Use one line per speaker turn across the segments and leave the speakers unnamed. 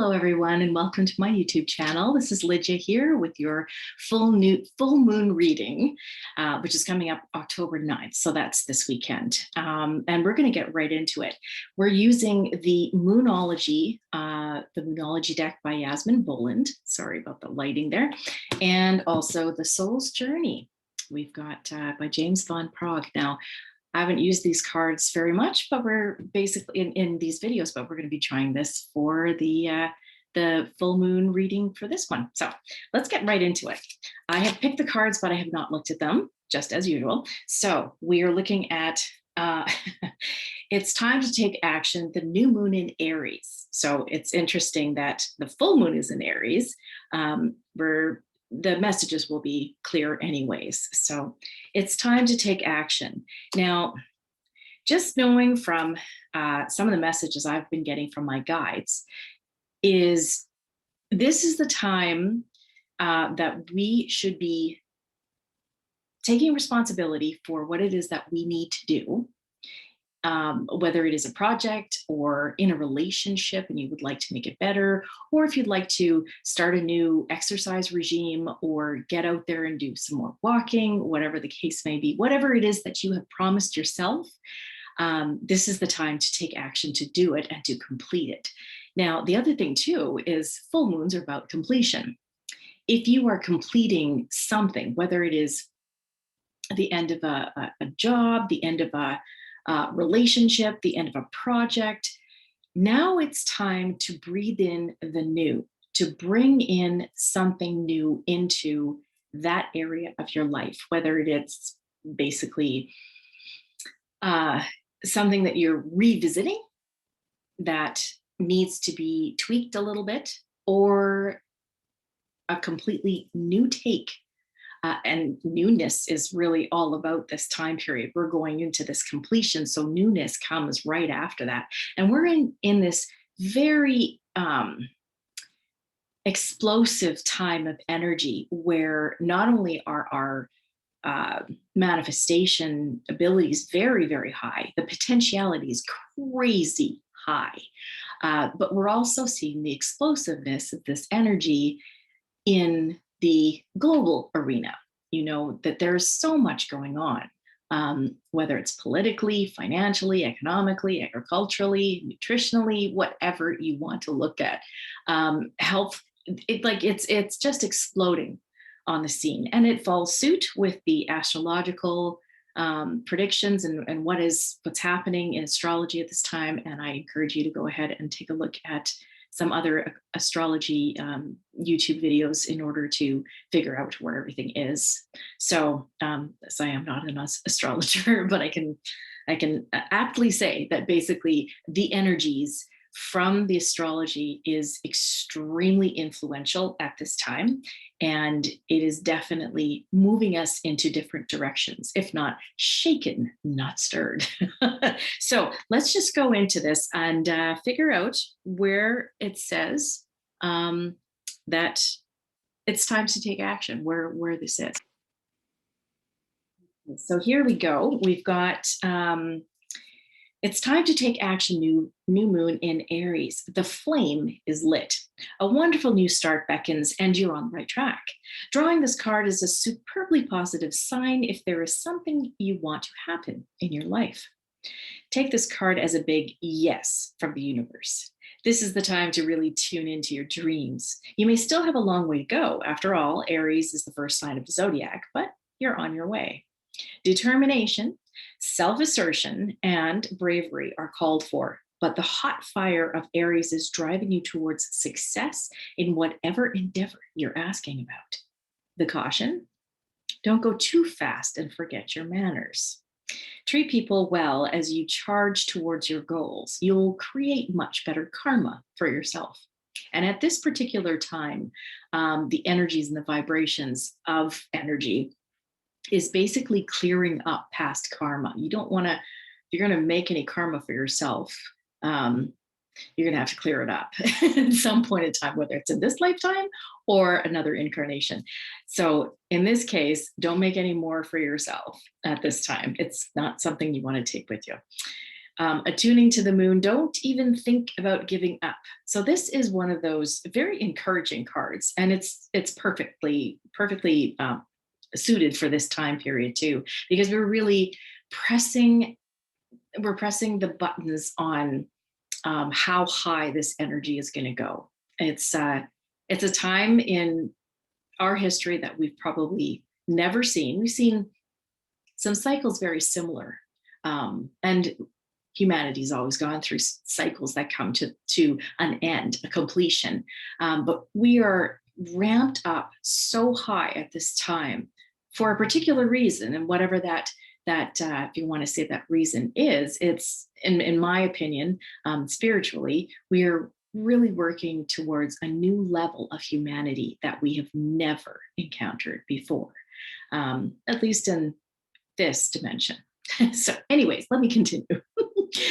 Hello, everyone, and welcome to my YouTube channel. This is Lygia here with your full moon reading, which is coming up October 9th. So that's this weekend. And we're going to get right into it. We're using the Moonology deck by Yasmin, Boland. Sorry about the lighting there. And also the Soul's Journey. We've got by James von Praagh. Now, I haven't used these cards very much, but we're basically in these videos, but we're going to be trying this for the full moon reading for this one. So let's get right into it. I have picked the cards, but I have not looked at them, just as usual. So we are looking at, it's time to take action, the new moon in Aries. So it's interesting that the full moon is in Aries. The messages will be clear anyways. So it's time to take action. Now, just knowing from some of the messages I've been getting from my guides is this is the time that we should be taking responsibility for what it is that we need to do. Whether it is a project or in a relationship and you would like to make it better, or if you'd like to start a new exercise regime or get out there and do some more walking, whatever the case may be, whatever it is that you have promised yourself, this is the time to take action to do it and to complete it. Now, the other thing too is full moons are about completion. If you are completing something, whether it is the end of a job, the end of a relationship, the end of a project. Now it's time to breathe in the new, to bring in something new into that area of your life, whether it's basically something that you're revisiting that needs to be tweaked a little bit, or a completely new take. And newness is really all about this time period. We're going into this completion, so newness comes right after that. And we're in this very explosive time of energy where not only are our manifestation abilities very, very high, the potentiality is crazy high, but we're also seeing the explosiveness of this energy in the global arena. You know that there's so much going on, whether it's politically, financially, economically, agriculturally, nutritionally, whatever you want to look at. Health, it's just exploding on the scene, and it falls suit with the astrological predictions and what's happening in astrology at this time. And I encourage you to go ahead and take a look at some other astrology YouTube videos in order to figure out where everything is. So I am not an astrologer, but I can aptly say that basically the energies from the astrology is extremely influential at this time. And it is definitely moving us into different directions, if not shaken, not stirred. So let's just go into this and figure out where it says that it's time to take action, where this is. So here we go. We've got it's time to take action, new moon in Aries. The flame is lit. A wonderful new start beckons, and you're on the right track. Drawing this card is a superbly positive sign if there is something you want to happen in your life. Take this card as a big yes from the universe. This is the time to really tune into your dreams. You may still have a long way to go. After all, Aries is the first sign of the zodiac, but you're on your way. Determination, self-assertion, and bravery are called for, but the hot fire of Aries is driving you towards success in whatever endeavor you're asking about. The caution: don't go too fast and forget your manners. Treat people well as you charge towards your goals. You'll create much better karma for yourself. And at this particular time, the energies and the vibrations of energy is basically clearing up past karma. You don't want to, if you're going to make any karma for yourself, you're going to have to clear it up at some point in time, whether it's in this lifetime or another incarnation. So in this case, don't make any more for yourself at this time. It's not something you want to take with you. Attuning to the moon, don't even think about giving up. So this is one of those very encouraging cards, and it's perfectly suited for this time period too, because we're really pressing the buttons on how high this energy is going to go. It's a time in our history that we've probably never seen. We've seen some cycles very similar, and humanity's always gone through cycles that come to an end, a completion. But we are ramped up so high at this time for a particular reason, and whatever that if you want to say that reason is, it's in my opinion, spiritually, we are really working towards a new level of humanity that we have never encountered before, at least in this dimension. So anyways, let me continue.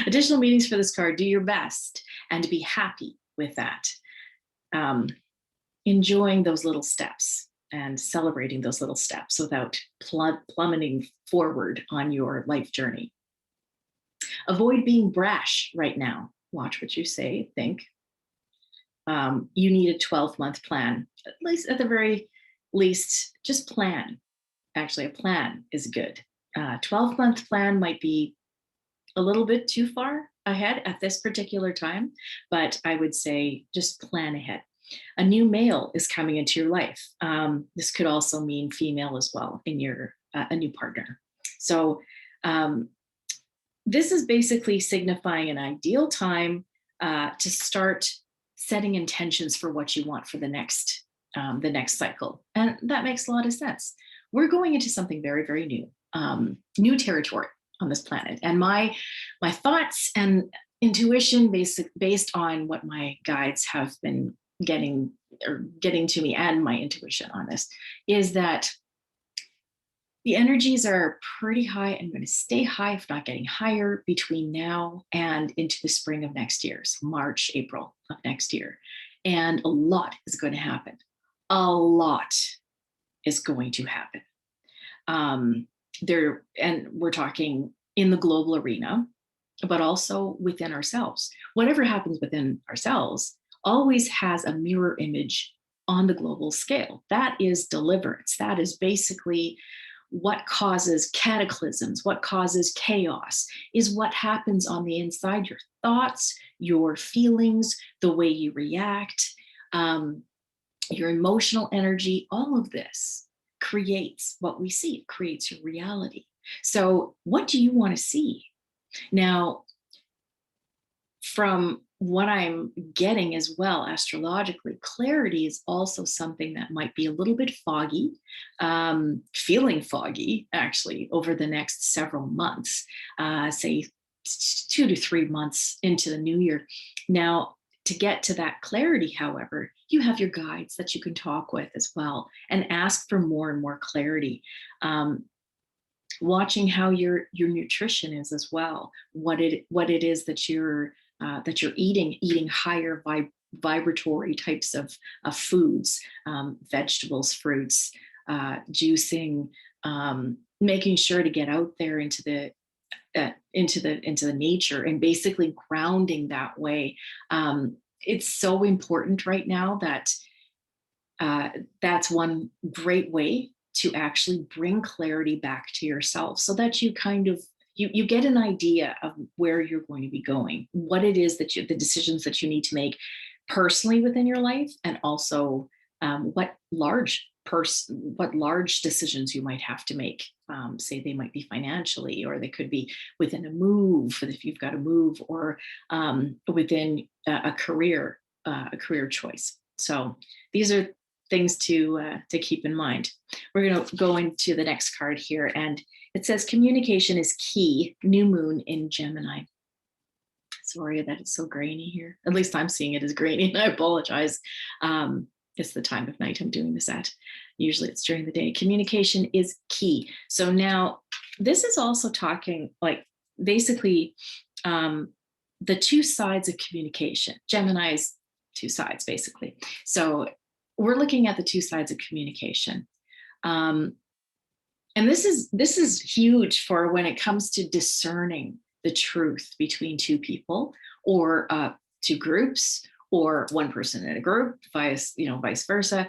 Additional meanings for this card: do your best and be happy with that. Enjoying those little steps and celebrating those little steps without plummeting forward on your life journey. Avoid being brash right now. Watch what you say, think. You need a 12-month plan, at the very least, just plan. Actually, a plan is good. 12-month plan might be a little bit too far ahead at this particular time, but I would say just plan ahead. A new male is coming into your life. This could also mean female as well in your a new partner. So this is basically signifying an ideal time to start setting intentions for what you want for the next cycle, and that makes a lot of sense. We're going into something very, very new, new territory on this planet, and my thoughts and intuition, based on what my guides have been getting to me, and my intuition on this, is that the energies are pretty high and going to stay high, if not getting higher, between now and into the spring of next year, so March, April of next year. And a lot is going to happen. A lot is going to happen. And we're talking in the global arena, but also within ourselves. Whatever happens within ourselves always has a mirror image on the global scale. That is deliverance. That is basically what causes cataclysms, what causes chaos, is what happens on the inside. Your thoughts, your feelings, the way you react, your emotional energy, all of this creates what we see. It creates your reality. So what do you want to see? Now, from what I'm getting as well astrologically, clarity is also something that might be a little bit foggy, feeling foggy actually over the next several months, say 2 to 3 months into the new year. Now, to get to that clarity, however, you have your guides that you can talk with as well and ask for more and more clarity. Watching how your nutrition is as well, what it is that you're eating higher vibratory types of foods, vegetables, fruits, juicing, making sure to get out there into the nature and basically grounding that way. It's so important right now that that's one great way to actually bring clarity back to yourself, so that you kind of you get an idea of where you're going to be going, what it is that the decisions that you need to make personally within your life, and also what large decisions you might have to make. Say they might be financially, or they could be within a move, if you've got to move, or within a career choice. So these are things to keep in mind. We're going to go into the next card here, and it says communication is key. New moon in Gemini. Sorry that it's so grainy here. At least I'm seeing it as grainy, and I apologize. It's the time of night I'm doing this at. Usually it's during the day. Communication is key. So now this is also talking like basically the two sides of communication. Gemini's two sides basically. So we're looking at the two sides of communication. And this is huge for when it comes to discerning the truth between two people, or two groups, or one person in a group, vice versa.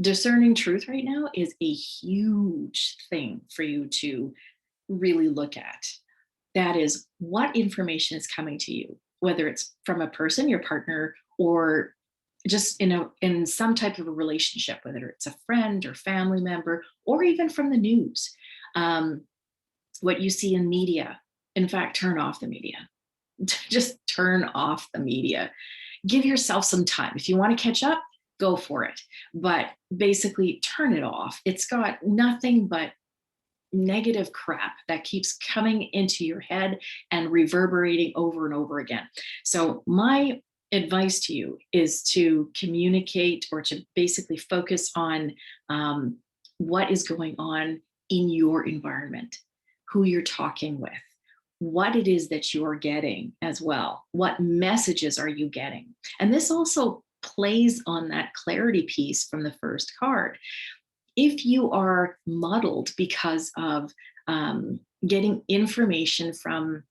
Discerning truth right now is a huge thing for you to really look at. That is, what information is coming to you, whether it's from a person, your partner, or just in some type of a relationship, whether it's a friend or family member, or even from the news. What you see in media. In fact, turn off the media. Just turn off the media. Give yourself some time. If you want to catch up, go for it. But basically, turn it off. It's got nothing but negative crap that keeps coming into your head and reverberating over and over again. So my advice to you is to communicate, or to basically focus on what is going on in your environment, who you're talking with, what it is that you're getting as well. What messages are you getting? And this also plays on that clarity piece from the first card. If you are muddled because of getting information from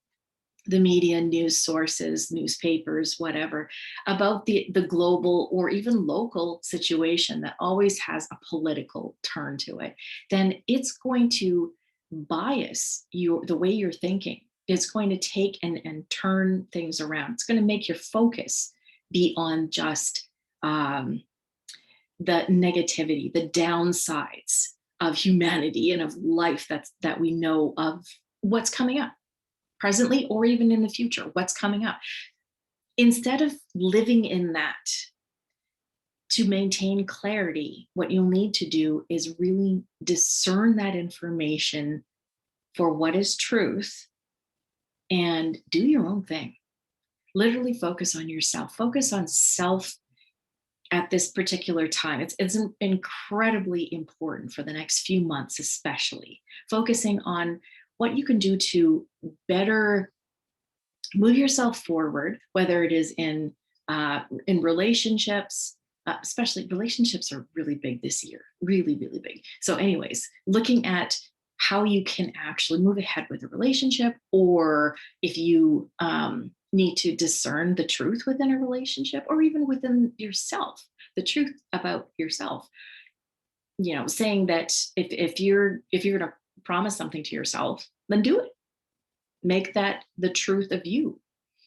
the media, news sources, newspapers, whatever, about the global or even local situation that always has a political turn to it, then it's going to bias the way you're thinking. It's going to take and turn things around. It's going to make your focus be on just the negativity, the downsides of humanity and of life that we know of, what's coming up presently or even in the future, what's coming up. Instead of living in that, to maintain clarity, what you'll need to do is really discern that information for what is truth and do your own thing. Literally focus on yourself, focus on self at this particular time. It's incredibly important for the next few months, especially focusing on what you can do to better move yourself forward, whether it is in relationships. Especially relationships are really big this year, really, really big. So anyways, looking at how you can actually move ahead with a relationship, or if you need to discern the truth within a relationship, or even within yourself, the truth about yourself. Saying that if you're going to promise something to yourself, then do it. Make that the truth of you.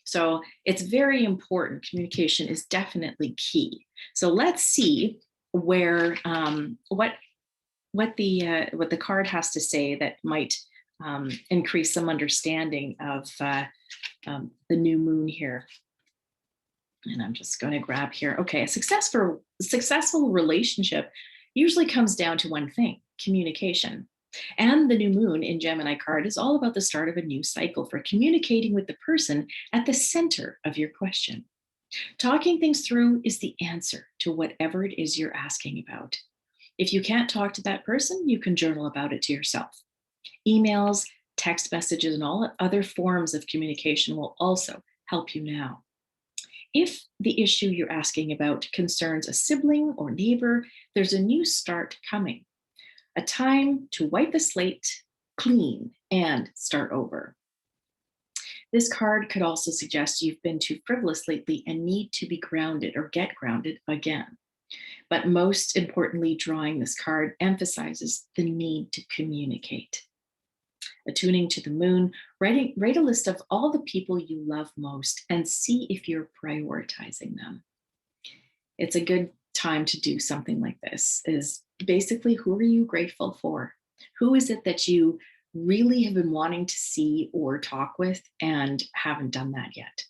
So it's very important. Communication is definitely key. So let's see where what the card has to say that might increase some understanding of the new moon here. And I'm just going to grab here. Okay, a successful relationship usually comes down to one thing: communication. And the new moon in Gemini card is all about the start of a new cycle for communicating with the person at the center of your question. Talking things through is the answer to whatever it is you're asking about. If you can't talk to that person, you can journal about it to yourself. Emails, text messages, and all other forms of communication will also help you now. If the issue you're asking about concerns a sibling or neighbor, there's a new start coming. A time to wipe the slate clean and start over. This card could also suggest you've been too frivolous lately and need to be grounded or get grounded again. But most importantly, drawing this card emphasizes the need to communicate. Attuning to the moon, write a list of all the people you love most and see if you're prioritizing them. It's a good time to do something like this. Is basically, who are you grateful for? Who is it that you really have been wanting to see or talk with and haven't done that yet?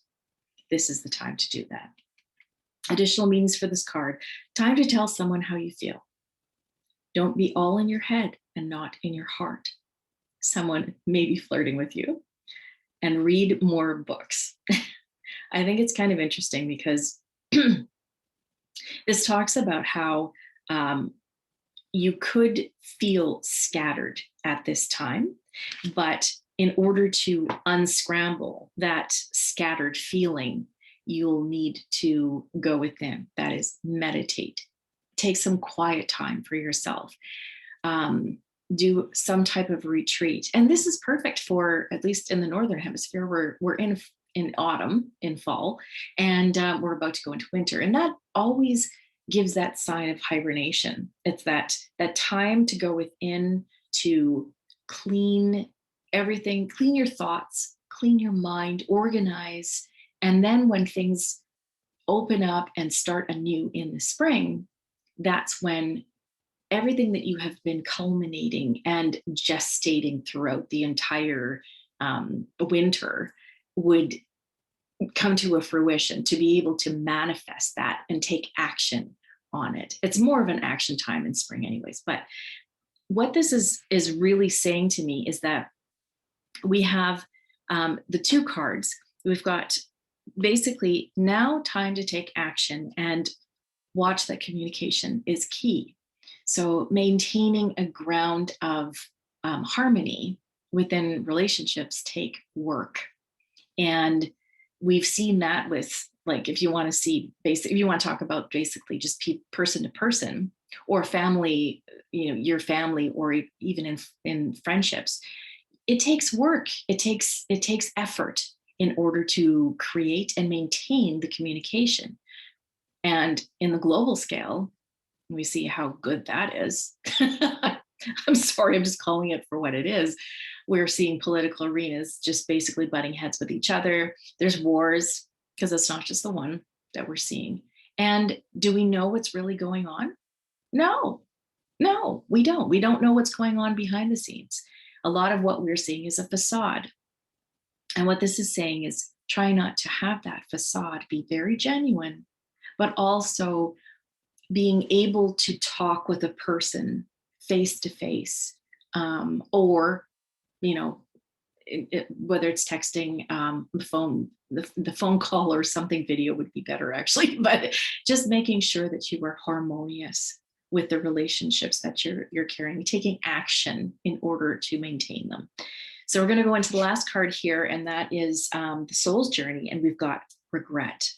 This is the time to do that. Additional meanings for this card: time to tell someone how you feel. Don't be all in your head and not in your heart. Someone may be flirting with you. And read more books. I think it's kind of interesting because this talks about how you could feel scattered at this time, but in order to unscramble that scattered feeling, you'll need to go within. That is, meditate. Take some quiet time for yourself. do some type of retreat. And this is perfect for, at least in the Northern Hemisphere, we're in autumn, in fall, and we're about to go into winter. And that always gives that sign of hibernation. It's that time to go within, to clean everything, clean your thoughts, clean your mind, organize. And then when things open up and start anew in the spring, that's when everything that you have been culminating and gestating throughout the entire winter would come to a fruition, to be able to manifest that and take action on it. It's more of an action time in spring anyways. But what this is really saying to me is that we have the two cards. We've got basically now time to take action, and watch that communication is key. So maintaining a ground of harmony within relationships take work. And we've seen that with, like, if you want to see if you want to talk about basically just person to person or family, your family, or even in friendships, it takes work. It takes effort in order to create and maintain the communication. And in the global scale, we see how good that is. I'm sorry, I'm just calling it for what it is. We're seeing political arenas just basically butting heads with each other. There's wars, because it's not just the one that we're seeing. And do we know what's really going on? No, we don't. We don't know what's going on behind the scenes. A lot of what we're seeing is a facade. And what this is saying is try not to have that facade, be very genuine, but also being able to talk with a person face to face, or, whether it's texting, the phone call or something, video would be better actually, but just making sure that you are harmonious with the relationships that you're carrying, taking action in order to maintain them. So we're going to go into the last card here, and that is the soul's journey, and we've got regret.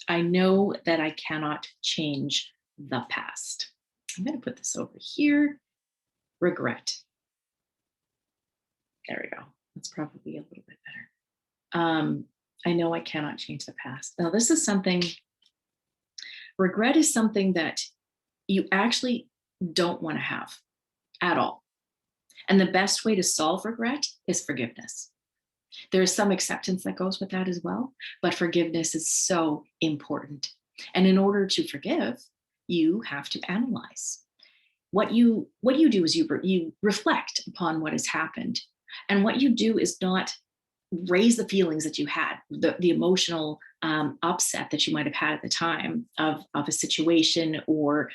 I know that I cannot change the past. I'm going to put this over here. Regret. There we go. That's probably a little bit better. I know I cannot change the past. Now, this is something, regret is something that you actually don't want to have at all. And the best way to solve regret is forgiveness. There is some acceptance that goes with that as well, but forgiveness is so important. And in order to forgive, you have to analyze. What you do is you reflect upon what has happened. And what you do is not raise the feelings that you had, the emotional upset that you might have had at the time of a situation or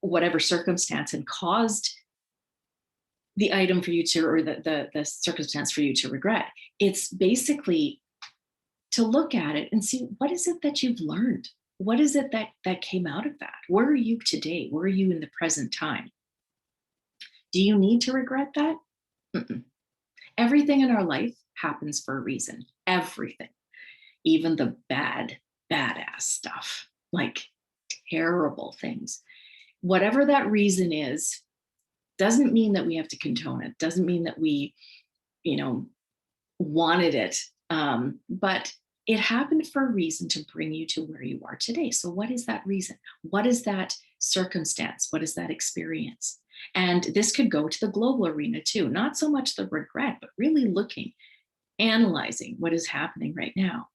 whatever circumstance and caused the item for you to, or the circumstance for you to regret. It's basically to look at it and see, what is it that you've learned? What is it that came out of that? Where are you today? Where are you in the present time? Do you need to regret that? Mm-mm. Everything in our life happens for a reason. Everything, even the badass stuff, like terrible things. Whatever that reason is, doesn't mean that we have to condone it. Doesn't mean that we, wanted it. But it happened for a reason to bring you to where you are today. So what is that reason? What is that circumstance? What is that experience? And this could go to the global arena too. Not so much the regret, but really looking, analyzing what is happening right now.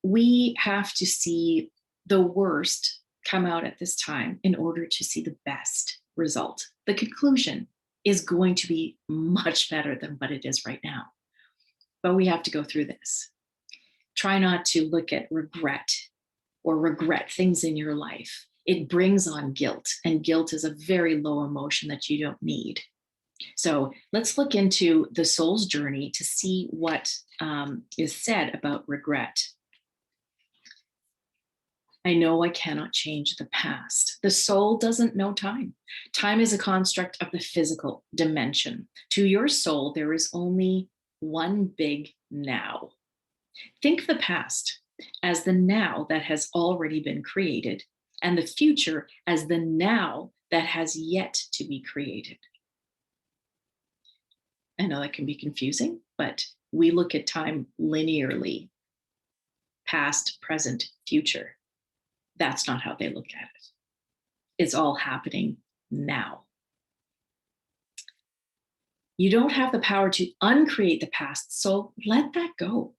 We have to see the worst come out at this time in order to see the best result. The conclusion is going to be much better than what it is right now. But we have to go through this. Try not to look at regret or regret things in your life. It brings on guilt, and guilt is a very low emotion that you don't need. So let's look into the soul's journey to see what is said about regret. I know I cannot change the past. The soul doesn't know time. Time is a construct of the physical dimension. To your soul, there is only one big now. Think of the past as the now that has already been created, and the future as the now that has yet to be created. I know that can be confusing, but we look at time linearly, past, present, future. That's not how they look at it. It's all happening now. You don't have the power to uncreate the past, so let that go.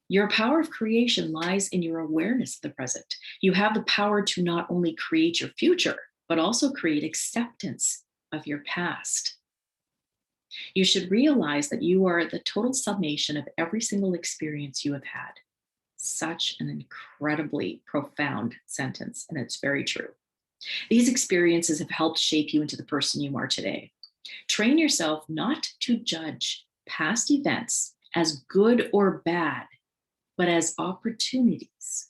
Your power of creation lies in your awareness of the present. You have the power to not only create your future, but also create acceptance of your past. You should realize that you are the total summation of every single experience you have had. Such an incredibly profound sentence, and it's very true. These experiences have helped shape you into the person you are today. Train yourself not to judge past events as good or bad, but as opportunities.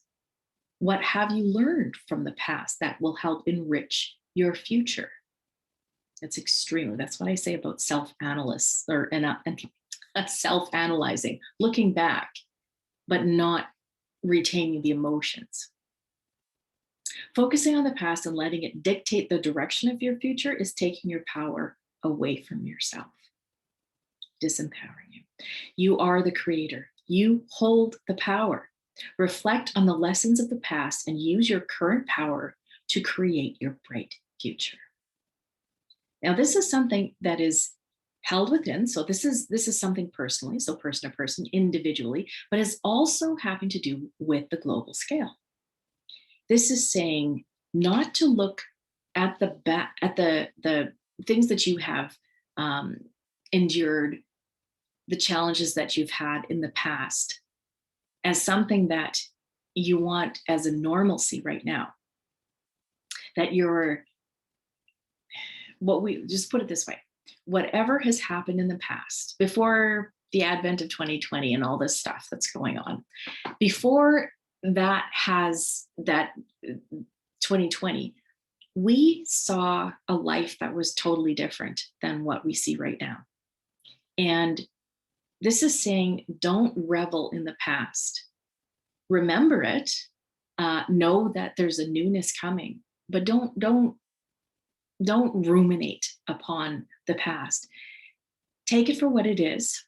What have you learned from the past that will help enrich your future? That's what I say about self-analysis self-analyzing, looking back, but not retaining the emotions. Focusing on the past and letting it dictate the direction of your future is taking your power away from yourself, disempowering you. You are the creator. You hold the power. Reflect on the lessons of the past and use your current power to create your bright future. Now, this is something that is held within. So this is something personally, so person to person, individually, but it's also having to do with the global scale. This is saying not to look at the things that you have endured, the challenges that you've had in the past, as something that you want as a normalcy right now. That we just put it this way, whatever has happened in the past, before the advent of 2020 and all this stuff that's going on, before that 2020, we saw a life that was totally different than what we see right now. And this is saying, don't revel in the past. Remember it, know that there's a newness coming, but don't ruminate upon the past. Take it for what it is.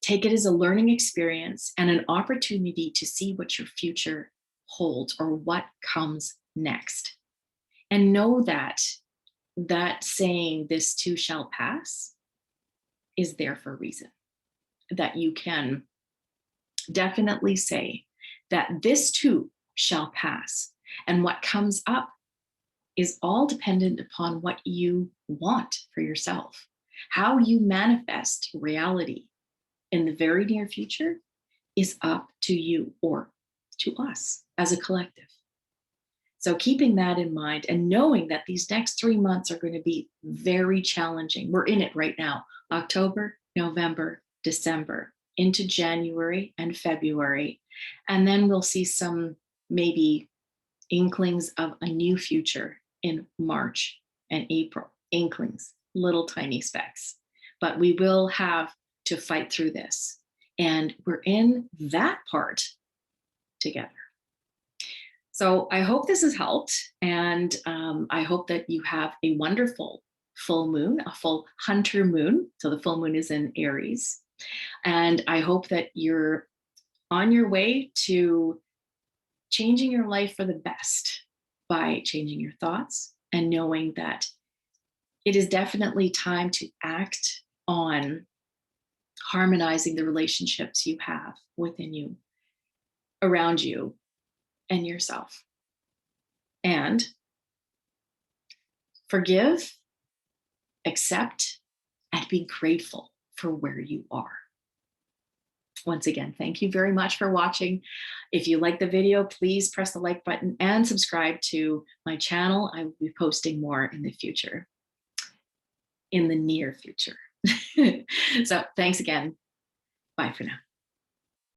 Take it as a learning experience and an opportunity to see what your future holds or what comes next. And know that saying, this too shall pass, is there for a reason. That you can definitely say that this too shall pass. And what comes up is all dependent upon what you want for yourself. How you manifest reality in the very near future is up to you, or to us as a collective. So keeping that in mind and knowing that these next 3 months are going to be very challenging. We're in it right now, October, November, December, into January and February. And then we'll see some maybe inklings of a new future in March and April. Inklings, little tiny specks. But we will have to fight through this. And we're in that part together. So I hope this has helped. And I hope that you have a wonderful full moon, a full hunter moon. So the full moon is in Aries. And I hope that you're on your way to changing your life for the best by changing your thoughts and knowing that it is definitely time to act on harmonizing the relationships you have within you, around you, and yourself. And forgive, accept, and be grateful for where you are. Once again, thank you very much for watching. If you like the video, please press the like button and subscribe to my channel. I will be posting more in the future, in the near future. So thanks again. Bye for now.